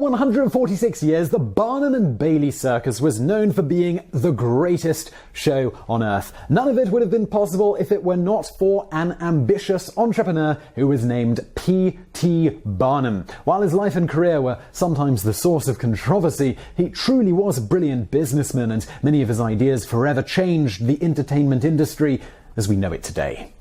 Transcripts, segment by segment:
146 years, the Barnum and Bailey Circus was known for being the greatest show on earth. None of it would have been possible if it were not for an ambitious entrepreneur who was named P.T. Barnum. While his life and career were sometimes the source of controversy, he truly was a brilliant businessman, and many of his ideas forever changed the entertainment industry as we know it today.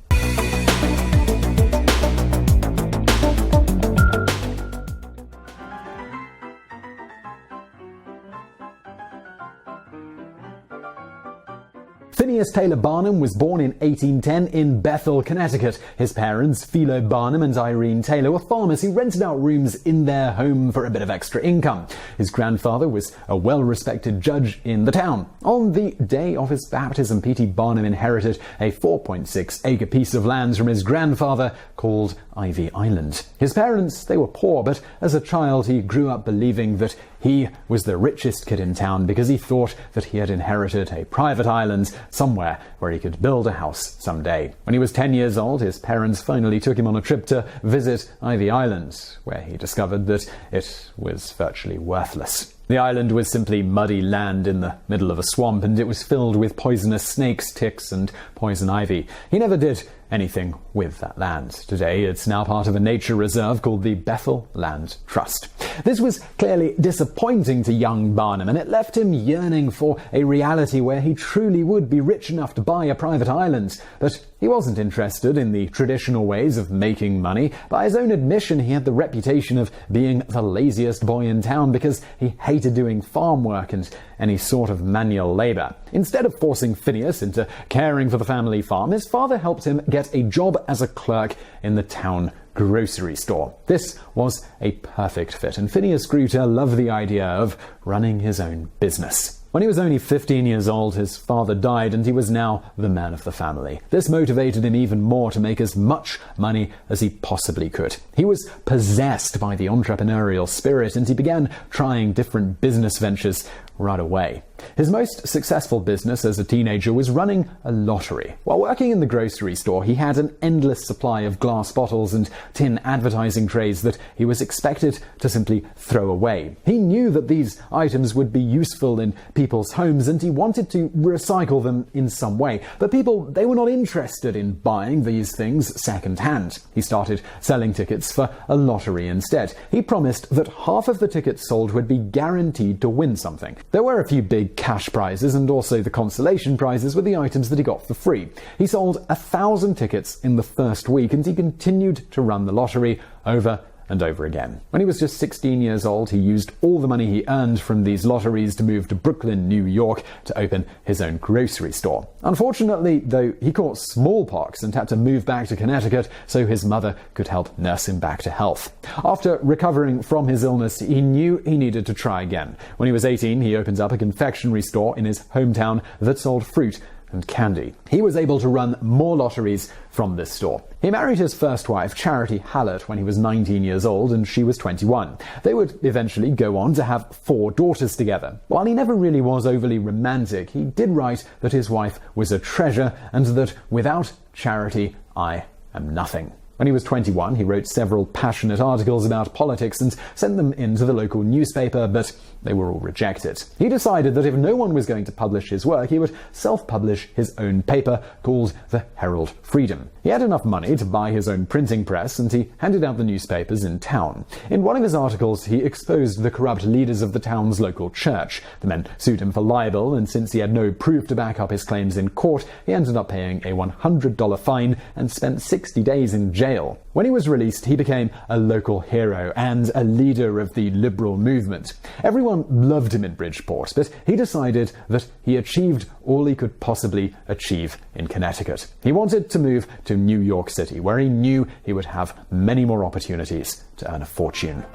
Phineas Taylor Barnum was born in 1810 in Bethel, Connecticut. His parents, Philo Barnum and Irene Taylor, were farmers who rented out rooms in their home for a bit of extra income. His grandfather was a well-respected judge in the town. On the day of his baptism, P.T. Barnum inherited a 4.6-acre piece of land from his grandfather called Ivy Island. His parents, they were poor, but as a child he grew up believing that he was the richest kid in town because he thought that he had inherited a private island somewhere where he could build a house someday. When he was 10 years old, his parents finally took him on a trip to visit Ivy Island, where he discovered that it was virtually worthless. The island was simply muddy land in the middle of a swamp, and it was filled with poisonous snakes, ticks, and poison ivy. He never did anything with that land. Today, it's now part of a nature reserve called the Bethel Land Trust. This was clearly disappointing to young Barnum, and it left him yearning for a reality where he truly would be rich enough to buy a private island. But he wasn't interested in the traditional ways of making money. By his own admission, he had the reputation of being the laziest boy in town because he hated doing farm work and any sort of manual labor. Instead of forcing Phineas into caring for the family farm, his father helped him get a job as a clerk in the town grocery store. This was a perfect fit, and Phineas grew to love the idea of running his own business. When he was only 15 years old, his father died, and he was now the man of the family. This motivated him even more to make as much money as he possibly could. He was possessed by the entrepreneurial spirit, and he began trying different business ventures right away. His most successful business as a teenager was running a lottery. While working in the grocery store, he had an endless supply of glass bottles and tin advertising trays that he was expected to simply throw away. He knew that these items would be useful in people's homes, and he wanted to recycle them in some way. But people, they were not interested in buying these things second-hand. He started selling tickets for a lottery instead. He promised that half of the tickets sold would be guaranteed to win something. There were a few big cash prizes, and also the consolation prizes were the items that he got for free. He sold 1,000 tickets in the first week, and he continued to run the lottery over and over again. When he was just 16 years old, he used all the money he earned from these lotteries to move to Brooklyn, New York, to open his own grocery store. Unfortunately, though, he caught smallpox and had to move back to Connecticut so his mother could help nurse him back to health. After recovering from his illness, he knew he needed to try again. When he was 18, he opened up a confectionery store in his hometown that sold fruit and candy. He was able to run more lotteries from this store. He married his first wife, Charity Hallett, when he was 19 years old, and she was 21. They would eventually go on to have 4 daughters together. While he never really was overly romantic, he did write that his wife was a treasure and that without Charity, I am nothing. When he was 21, he wrote several passionate articles about politics and sent them into the local newspaper, but they were all rejected. He decided that if no one was going to publish his work, he would self-publish his own paper called the Herald Freedom. He had enough money to buy his own printing press, and he handed out the newspapers in town. In one of his articles, he exposed the corrupt leaders of the town's local church. The men sued him for libel, and since he had no proof to back up his claims in court, he ended up paying a $100 fine and spent 60 days in jail. When he was released, he became a local hero and a leader of the liberal movement. Everyone loved him in Bridgeport, but he decided that he achieved all he could possibly achieve in Connecticut. He wanted to move to New York City, where he knew he would have many more opportunities to earn a fortune.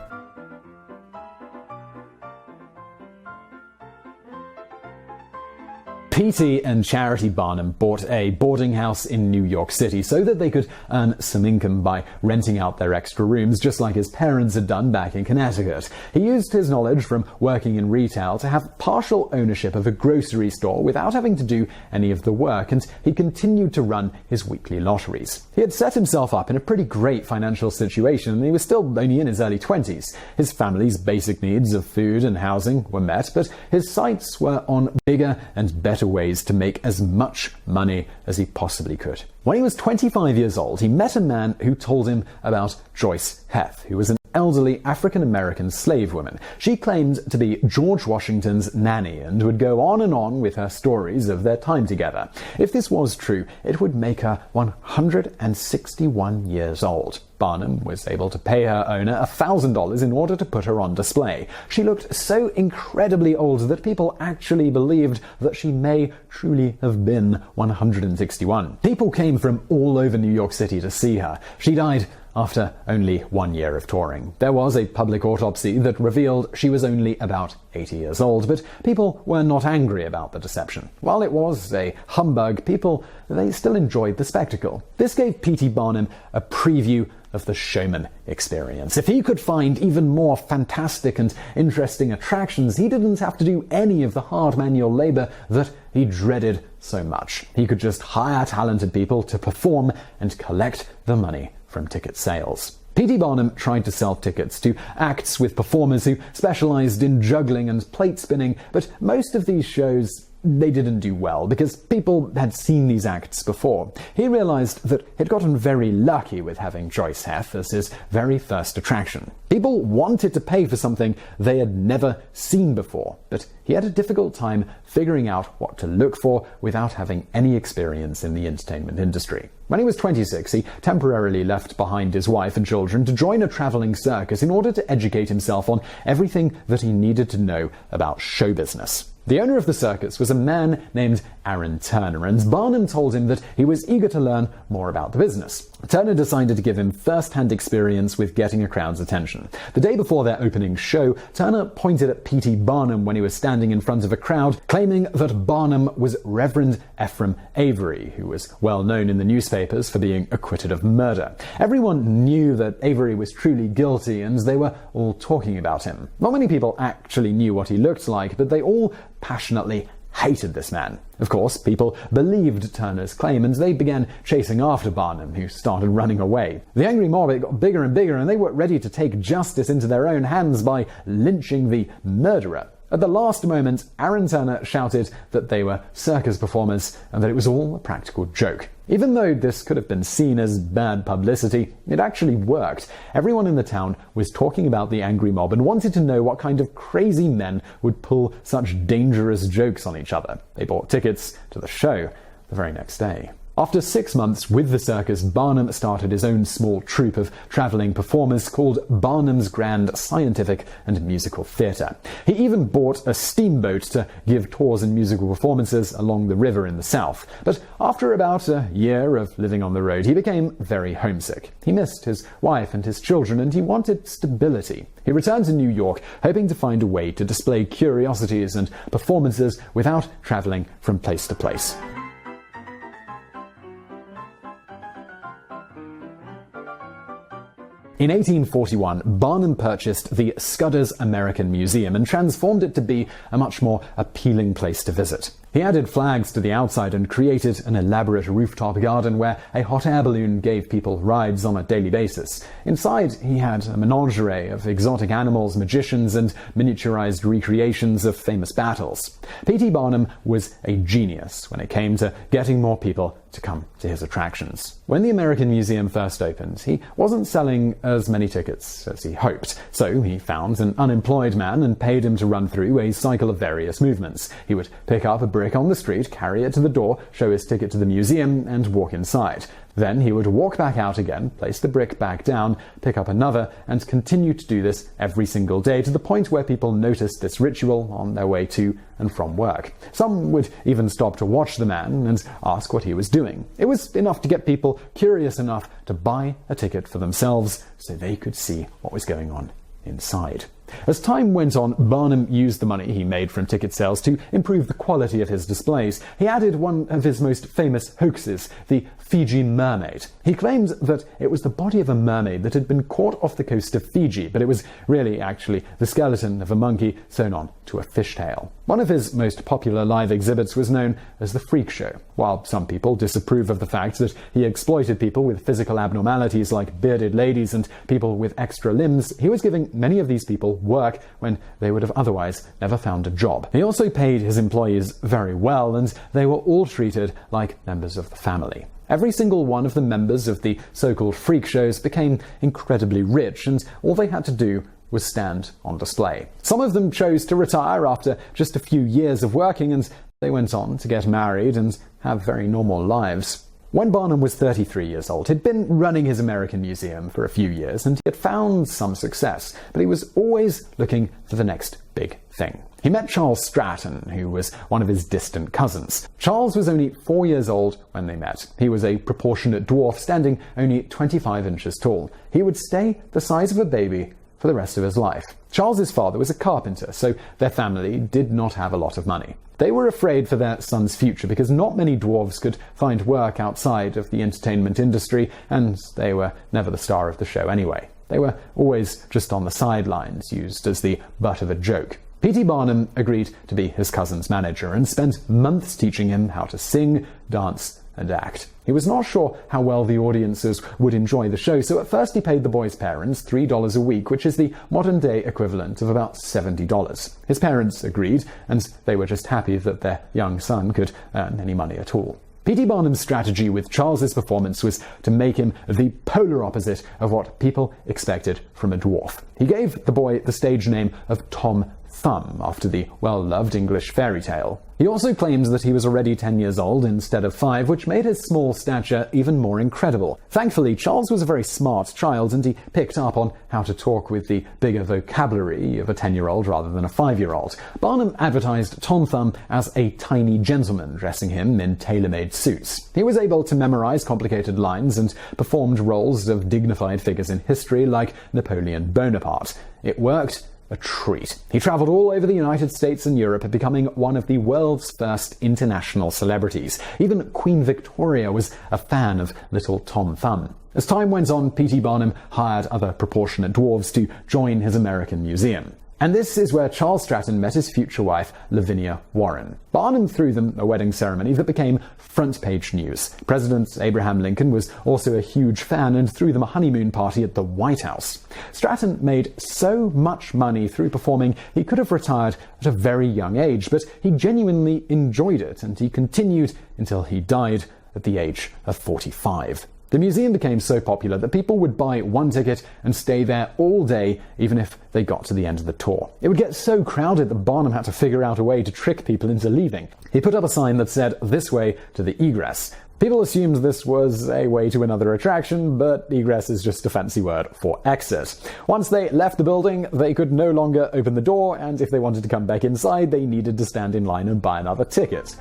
P.T. and Charity Barnum bought a boarding house in New York City so that they could earn some income by renting out their extra rooms, just like his parents had done back in Connecticut. He used his knowledge from working in retail to have partial ownership of a grocery store without having to do any of the work, and he continued to run his weekly lotteries. He had set himself up in a pretty great financial situation, and he was still only in his early 20s. His family's basic needs of food and housing were met, but his sights were on bigger and better ways to make as much money as he possibly could. When he was 25 years old, he met a man who told him about Joyce Heth, who was an elderly African-American slave woman. She claimed to be George Washington's nanny and would go on with her stories of their time together. If this was true, it would make her 161 years old. Barnum was able to pay her owner $1,000 in order to put her on display. She looked so incredibly old that people actually believed that she may truly have been 161. People came from all over New York City to see her. She died after only 1 year of touring. There was a public autopsy that revealed she was only about 80 years old, but people were not angry about the deception. While it was a humbug, they still enjoyed the spectacle. This gave P.T. Barnum a preview of the showman experience. If he could find even more fantastic and interesting attractions, he didn't have to do any of the hard manual labor that he dreaded so much. He could just hire talented people to perform and collect the money from ticket sales. P.T. Barnum tried to sell tickets to acts with performers who specialized in juggling and plate spinning, but most of these shows they didn't do well because people had seen these acts before. He realized that he'd gotten very lucky with having Joyce Heth as his very first attraction. People wanted to pay for something they had never seen before, but he had a difficult time figuring out what to look for without having any experience in the entertainment industry. When he was 26, he temporarily left behind his wife and children to join a traveling circus in order to educate himself on everything that he needed to know about show business. The owner of the circus was a man named Aaron Turner, and Barnum told him that he was eager to learn more about the business. Turner decided to give him first-hand experience with getting a crowd's attention. The day before their opening show, Turner pointed at P.T. Barnum when he was standing in front of a crowd, claiming that Barnum was Reverend Ephraim Avery, who was well known in the newspapers for being acquitted of murder. Everyone knew that Avery was truly guilty, and they were all talking about him. Not many people actually knew what he looked like, but they all passionately hated this man. Of course, people believed Turner's claim, and they began chasing after Barnum, who started running away. The angry mob got bigger and bigger, and they were ready to take justice into their own hands by lynching the murderer. At the last moment, Aaron Turner shouted that they were circus performers and that it was all a practical joke. Even though this could have been seen as bad publicity, it actually worked. Everyone in the town was talking about the angry mob and wanted to know what kind of crazy men would pull such dangerous jokes on each other. They bought tickets to the show the very next day. After 6 months with the circus, Barnum started his own small troupe of traveling performers called Barnum's Grand Scientific and Musical Theatre. He even bought a steamboat to give tours and musical performances along the river in the south. But after about a year of living on the road, he became very homesick. He missed his wife and his children, and he wanted stability. He returned to New York, hoping to find a way to display curiosities and performances without traveling from place to place. In 1841, Barnum purchased the Scudder's American Museum and transformed it to be a much more appealing place to visit. He added flags to the outside and created an elaborate rooftop garden where a hot air balloon gave people rides on a daily basis. Inside, he had a menagerie of exotic animals, magicians, and miniaturized recreations of famous battles. P.T. Barnum was a genius when it came to getting more people to come to his attractions. When the American Museum first opened, he wasn't selling as many tickets as he hoped, so he found an unemployed man and paid him to run through a cycle of various movements. He would pick up a brick on the street, carry it to the door, show his ticket to the museum, and walk inside. Then he would walk back out again, place the brick back down, pick up another, and continue to do this every single day to the point where people noticed this ritual on their way to and from work. Some would even stop to watch the man and ask what he was doing. It was enough to get people curious enough to buy a ticket for themselves so they could see what was going on inside. As time went on, Barnum used the money he made from ticket sales to improve the quality of his displays. He added one of his most famous hoaxes, the Fiji mermaid. He claimed that it was the body of a mermaid that had been caught off the coast of Fiji, but it was really actually the skeleton of a monkey sewn on to a fishtail. One of his most popular live exhibits was known as the Freak Show. While some people disapprove of the fact that he exploited people with physical abnormalities like bearded ladies and people with extra limbs, he was giving many of these people work when they would have otherwise never found a job. He also paid his employees very well, and they were all treated like members of the family. Every single one of the members of the so-called freak shows became incredibly rich, and all they had to do was stand on display. Some of them chose to retire after just a few years of working, and they went on to get married and have very normal lives. When Barnum was 33 years old, he'd been running his American museum for a few years, and he had found some success, but he was always looking for the next big thing. He met Charles Stratton, who was one of his distant cousins. Charles was only 4 years old when they met. He was a proportionate dwarf, standing only 25 inches tall. He would stay the size of a baby for the rest of his life. Charles's father was a carpenter, so their family did not have a lot of money. They were afraid for their son's future because not many dwarves could find work outside of the entertainment industry, and they were never the star of the show anyway. They were always just on the sidelines, used as the butt of a joke. P.T. Barnum agreed to be his cousin's manager and spent months teaching him how to sing, dance, and act. He was not sure how well the audiences would enjoy the show, so at first he paid the boys' parents $3 a week, which is the modern-day equivalent of about $70. His parents agreed, and they were just happy that their young son could earn any money at all. P.T. Barnum's strategy with Charles's performance was to make him the polar opposite of what people expected from a dwarf. He gave the boy the stage name of Tom Thumb, after the well-loved English fairy tale. He also claimed that he was already 10 years old instead of 5, which made his small stature even more incredible. Thankfully, Charles was a very smart child, and he picked up on how to talk with the bigger vocabulary of a 10-year-old rather than a 5-year-old. Barnum advertised Tom Thumb as a tiny gentleman, dressing him in tailor-made suits. He was able to memorize complicated lines and performed roles of dignified figures in history like Napoleon Bonaparte. It worked a treat. He traveled all over the United States and Europe, becoming one of the world's first international celebrities. Even Queen Victoria was a fan of little Tom Thumb. As time went on, P.T. Barnum hired other proportionate dwarves to join his American museum. And this is where Charles Stratton met his future wife, Lavinia Warren. Barnum threw them a wedding ceremony that became front-page news. President Abraham Lincoln was also a huge fan and threw them a honeymoon party at the White House. Stratton made so much money through performing, he could have retired at a very young age, but he genuinely enjoyed it, and he continued until he died at the age of 45. The museum became so popular that people would buy one ticket and stay there all day, even if they got to the end of the tour. It would get so crowded that Barnum had to figure out a way to trick people into leaving. He put up a sign that said, "This way to the egress." People assumed this was a way to another attraction, but egress is just a fancy word for exit. Once they left the building, they could no longer open the door, and if they wanted to come back inside, they needed to stand in line and buy another ticket.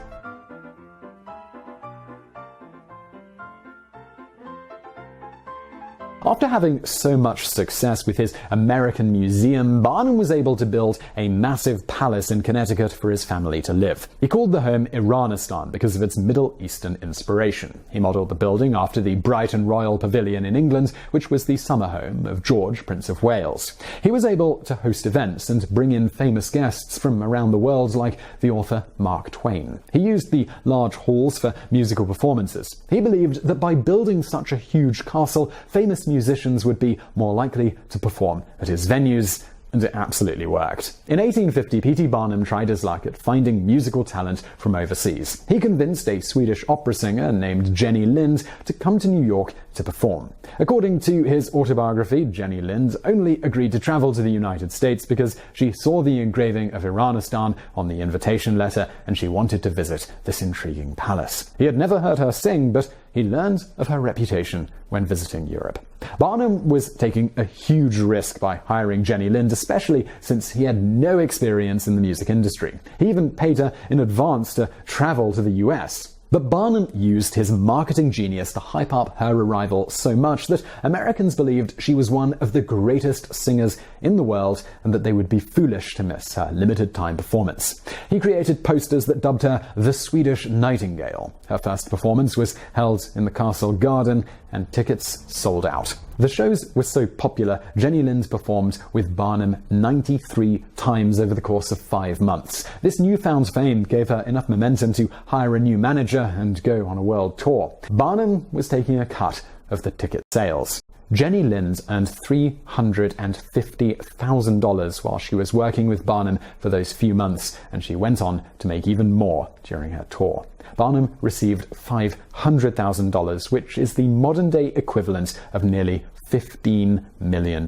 After having so much success with his American museum, Barnum was able to build a massive palace in Connecticut for his family to live. He called the home Iranistan because of its Middle Eastern inspiration. He modeled the building after the Brighton Royal Pavilion in England, which was the summer home of George, Prince of Wales. He was able to host events and bring in famous guests from around the world like the author Mark Twain. He used the large halls for musical performances. He believed that by building such a huge castle, famous musicians would be more likely to perform at his venues, and it absolutely worked. In 1850, P.T. Barnum tried his luck at finding musical talent from overseas. He convinced a Swedish opera singer named Jenny Lind to come to New York to perform. According to his autobiography, Jenny Lind only agreed to travel to the United States because she saw the engraving of Iranistan on the invitation letter and she wanted to visit this intriguing palace. He had never heard her sing, but he learned of her reputation when visiting Europe. Barnum was taking a huge risk by hiring Jenny Lind, especially since he had no experience in the music industry. He even paid her in advance to travel to the US. But Barnum used his marketing genius to hype up her arrival so much that Americans believed she was one of the greatest singers in the world and that they would be foolish to miss her limited-time performance. He created posters that dubbed her the Swedish Nightingale. Her first performance was held in the Castle Garden, and tickets sold out. The shows were so popular, Jenny Lind performed with Barnum 93 times over the course of 5 months. This newfound fame gave her enough momentum to hire a new manager and go on a world tour. Barnum was taking a cut of the ticket sales. Jenny Lind earned $350,000 while she was working with Barnum for those few months, and she went on to make even more during her tour. Barnum received $500,000, which is the modern-day equivalent of nearly $15 million.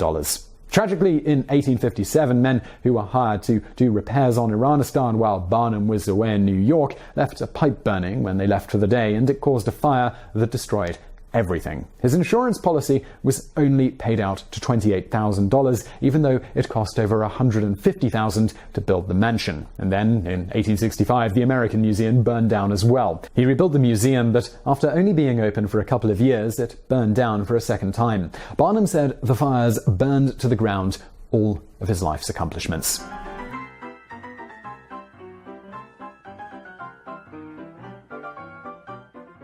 Tragically, in 1857, men who were hired to do repairs on Iranistan while Barnum was away in New York left a pipe burning when they left for the day, and it caused a fire that destroyed everything. His insurance policy was only paid out to $28,000, even though it cost over $150,000 to build the mansion. And then, in 1865, the American Museum burned down as well. He rebuilt the museum, but after only being open for a couple of years, it burned down for a second time. Barnum said the fires burned to the ground all of his life's accomplishments.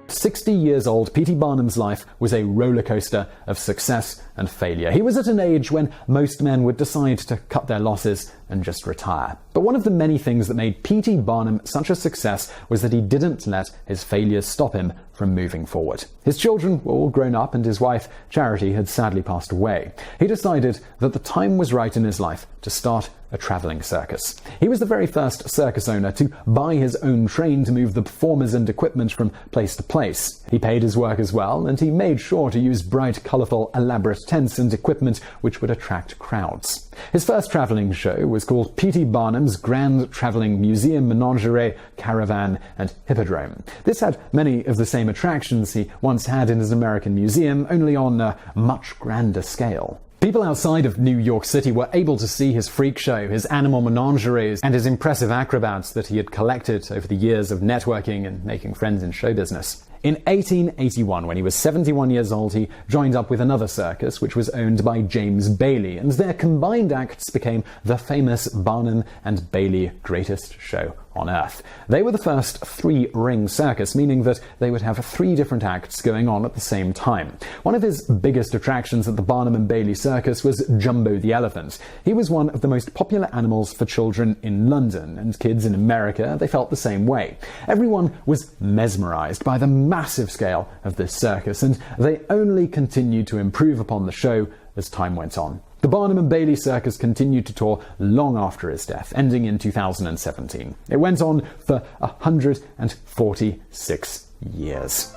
60 years old, P.T. Barnum's life was a roller coaster of success and failure. He was at an age when most men would decide to cut their losses and just retire. But one of the many things that made P.T. Barnum such a success was that he didn't let his failures stop him from moving forward. His children were all grown up and his wife, Charity, had sadly passed away. He decided that the time was right in his life to start a traveling circus. He was the very first circus owner to buy his own train to move the performers and equipment from place to place. He paid his workers well, and he made sure to use bright, colourful, elaborate tents and equipment which would attract crowds. His first traveling show was called P.T. Barnum's Grand Traveling Museum, Menagerie, Caravan and Hippodrome. This had many of the same attractions he once had in his American museum, only on a much grander scale. People outside of New York City were able to see his freak show, his animal menageries, and his impressive acrobats that he had collected over the years of networking and making friends in show business. In 1881, when he was 71 years old, he joined up with another circus, which was owned by James Bailey, and their combined acts became the famous Barnum and Bailey Greatest Show on Earth. They were the first three-ring circus, meaning that they would have 3 different acts going on at the same time. One of his biggest attractions at the Barnum and Bailey Circus was Jumbo the elephant. He was one of the most popular animals for children in London, and kids in America, they felt the same way. Everyone was mesmerized by the massive scale of this circus, and they only continued to improve upon the show as time went on. The Barnum and Bailey Circus continued to tour long after his death, ending in 2017. It went on for 146 years.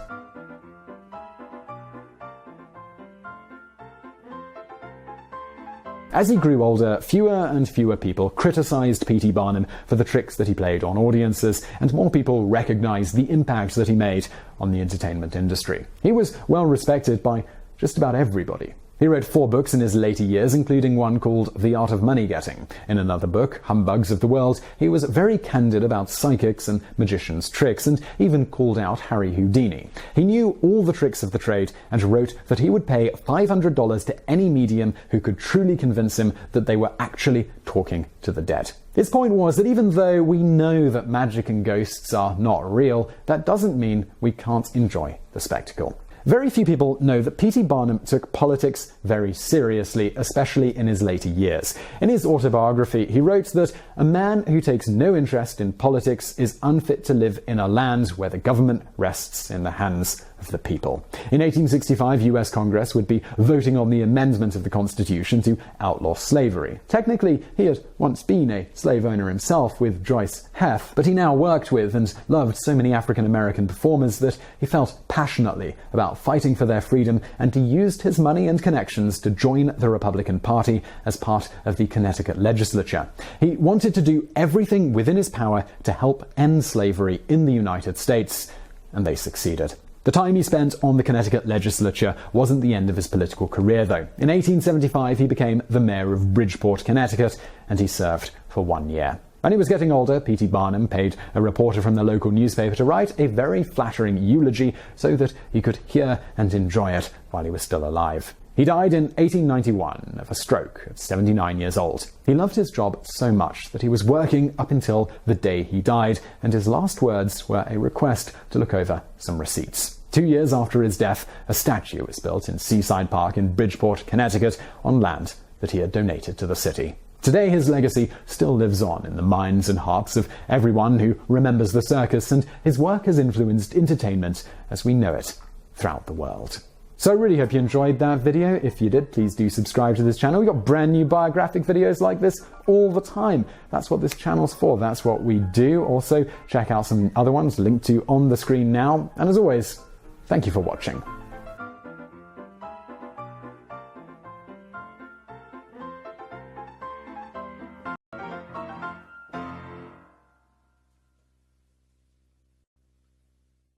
As he grew older, fewer and fewer people criticized P.T. Barnum for the tricks that he played on audiences, and more people recognized the impact that he made on the entertainment industry. He was well respected by just about everybody. He wrote 4 books in his later years, including one called The Art of Money Getting. In another book, Humbugs of the World, he was very candid about psychics and magicians' tricks, and even called out Harry Houdini. He knew all the tricks of the trade and wrote that he would pay $500 to any medium who could truly convince him that they were actually talking to the dead. His point was that even though we know that magic and ghosts are not real, that doesn't mean we can't enjoy the spectacle. Very few people know that P.T. Barnum took politics very seriously, especially in his later years. In his autobiography, he wrote that a man who takes no interest in politics is unfit to live in a land where the government rests in the hands of the people. In 1865, US Congress would be voting on the amendment of the Constitution to outlaw slavery. Technically, he had once been a slave owner himself with Joyce Heth, but he now worked with and loved so many African American performers that he felt passionately about fighting for their freedom, and he used his money and connections to join the Republican Party as part of the Connecticut legislature. He wanted to do everything within his power to help end slavery in the United States, and they succeeded. The time he spent on the Connecticut legislature wasn't the end of his political career, though. In 1875, he became the mayor of Bridgeport, Connecticut, and he served for 1 year. When he was getting older, P.T. Barnum paid a reporter from the local newspaper to write a very flattering eulogy so that he could hear and enjoy it while he was still alive. He died in 1891 of a stroke at 79 years old. He loved his job so much that he was working up until the day he died, and his last words were a request to look over some receipts. 2 years after his death, a statue was built in Seaside Park in Bridgeport, Connecticut, on land that he had donated to the city. Today, his legacy still lives on in the minds and hearts of everyone who remembers the circus, and his work has influenced entertainment as we know it throughout the world. So I really hope you enjoyed that video. If you did, please do subscribe to this channel. We've got brand new biographic videos like this all the time. That's what this channel's for. That's what we do. Also, check out some other ones linked to on the screen now. And as always, thank you for watching.